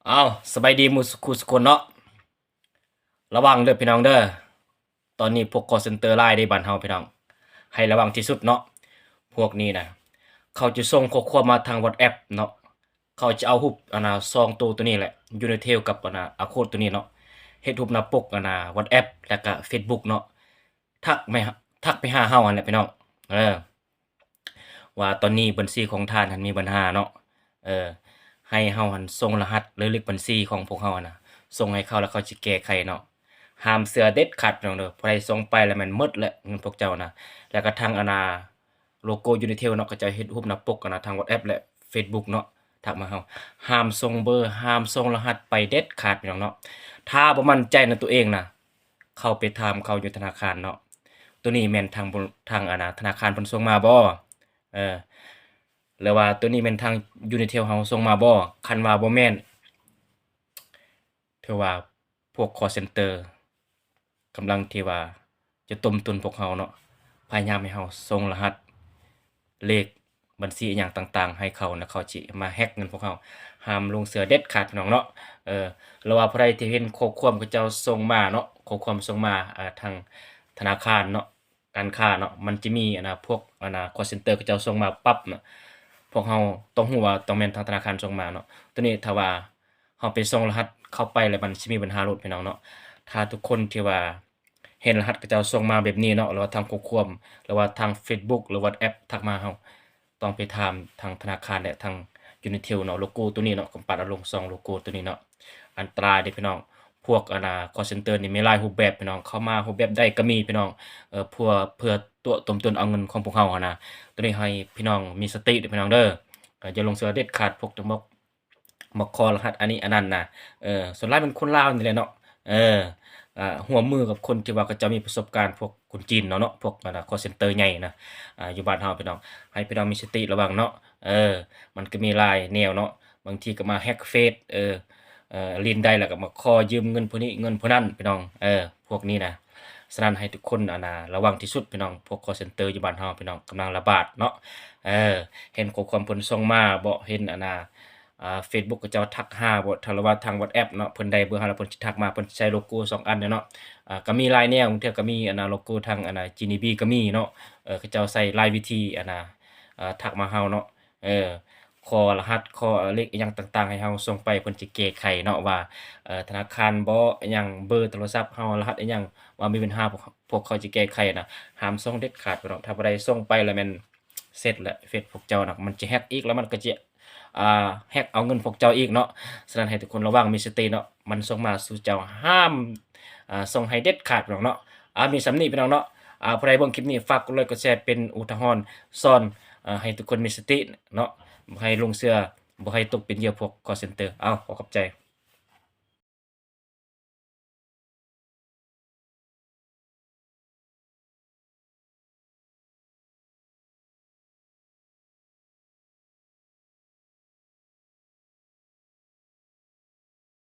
เอาสบายดีหมู่สุขุสุคนเนาะระวังเด้อพี่น้องเด้อตอนนี้พวก call center หลายในบ้านเฮาพี่น้องให้ระวังที่สุดเนาะพวกนี้นะเขาจะส่งข้อความมาทาง WhatsApp เนาะเขาจะเอารูปซองตัวนี้แหละอยู่ในเทลกับโคดตัวนี้เนาะเฮ็ดรูปหน้าปกWhatsApp แล้วก็ Facebook เนาะทักไม่ทักไปหาเฮาหั่นแหละพี่น้องเออว่าตอนนี้บัญชีของท่านหันมีปัญหาเนาะเออ ให้เฮาหันส่งรหัสหรือเลขบัญชีของพวกเฮาน่ะส่งให้เขาแล้วเขาสิแก้ไขเนาะห้ามเชื่อเด็ดขาดพี่น้องเด้อผู้ใดส่งไปแล้วมันหมดแล้วเงินพวกเจ้านะแล้วก็ทางโลโก Unitel เนาะก็จะเฮ็ดรูปหน้าปกทาง WhatsApp และ Facebook เนาะทักมาเฮาห้ามส่งเบอร์ห้ามส่งรหัสไปเด็ดขาดพี่น้องเนาะถ้าบ่มั่นใจในตัวเองน่ะเข้าไปถามเขาอยู่ธนาคารเนาะตัวนี้แม่นทางบนทางธนาคารเพิ่นส่งมาบ่เออ หรือว่าตัวนี้แม่นทาง Unitel เฮาส่งมาบ่คันว่าบ่แม่นถือว่าพวก call center กำลังที่ว่าจะต้มตุนพวกเฮาเนาะพยายามให้เฮาส่งรหัสเลขบัญชีอิหยังต่างๆให้เขานะเขาสิมาแฮ็กเงินพวกเฮาห้ามลงเสือเด็ดขาดพี่น้องเนาะหรือว่าผู้ใดที่เห็นข้อความเขาเจ้าส่งมาเนาะข้อความส่งมาทางธนาคารเนาะการค้าเนาะมันจะมีพวกcall center เขาเจ้าส่งมาปั๊บน่ะ พวกเราต้องรู้ว่าต้องแม่นทางธนาคารส่งมาเนาะตัวนี้ถ้าว่าเราไปส่งรหัสเข้าไปแล้วมันสิมีปัญหาโลดพี่น้องเนาะถ้าทุกคนที่ว่าเห็นรหัสเขาเจ้าส่งมาแบบนี้เนาะหรือว่าทางข้อความหรือว่าทางเฟซบุ๊กหรือ WhatsApp ทักมาเราต้องไปถามทางธนาคารและทาง Unitel เนาะโลโกตัวนี้เนาะกำปั้นเอาลงซองโลโกตัวนี้เนาะอันตรายเด้พี่น้องพวกcall center นี่มีหลายรูปแบบพี่น้องเข้ามารูปแบบใดก็มีพี่น้องเพื่อตัวต้มตุนเอาเงินของพวกเราหั้นนะ ตัวนี้ให้พี่น้องมีสติเด้อพี่น้องเด้ออย่าลงเสือเด็ดขาดพวกจะมาคอรหัสอันนี้อันนั้นน่ะส่วนหลายเป็นคนลาวนี่แหละเนาะเออร่วมมือกับคนที่ว่าเขาจะมีประสบการณ์พวกคนจีนเนาะพวกcall center ใหญ่นะอยู่บ้านเฮาพี่น้องให้พี่น้องมีสติระวังเนาะมันก็มีหลายแนวเนาะบางทีก็มาแฮ็กเฟซเล่นได้แล้วก็มาขอยืมเงินผู้นี้เงินผู้นั้นพี่น้องพวกนี้นะ ฉะนั้นให้ทุกคนระวังที่สุดพี่น้องพวก call center อยู่บ้านเฮาพี่น้องกำลังระบาดเนาะเออเห็นข้อความเพิ่นส่งมาบ่เห็นFacebook เขาเจ้าทักหาบ่ถ้าว่าทาง WhatsApp เนาะเพิ่นได้เบอร์เฮาแล้วเพิ่นสิทักมาเพิ่นใช้โลโก2อันเนาะก็มีหลายแนวบางเทื่อก็มีโลโกทางGNB ก็มีเนาะเขาเจ้าใช้หลายวิธีทักมาเฮาเนาะเออขอรหัสขอเลขอิหยังต่างๆให้เฮาส่งไปเพิ่นสิแก้ไขเนาะว่าธนาคารบ่อิหยังเบอร์โทรศัพท์เฮารหัสอิหยัง ว่ามีปัญหาพวกเขาจะแก้ไขนะห้ามส่งเด็ดขาดพี่น้องถ้าบ่ได้ส่งไปแล้วแม่นเสร็จแล้วเฟซพวกเจ้าน่ะมันจะแฮ็กอีกแล้วมันก็จะแฮ็กเอาเงินพวกเจ้าอีกเนาะฉะนั้นให้ทุกคนระวังมีสติเนาะมันส่งมาสู่เจ้าห้ามส่งให้เด็ดขาดพี่น้องเนาะมีส่ำนี้พี่น้องเนาะผู้ใดเบิ่งคลิปนี้ฝากกดไลค์กดแชร์เป็นอุทาหรณ์สอนให้ทุกคนมีสติเนาะบ่ให้หลงเชื่อบ่ให้ตกเป็นเหยื่อพวก call center ขอขอบใจ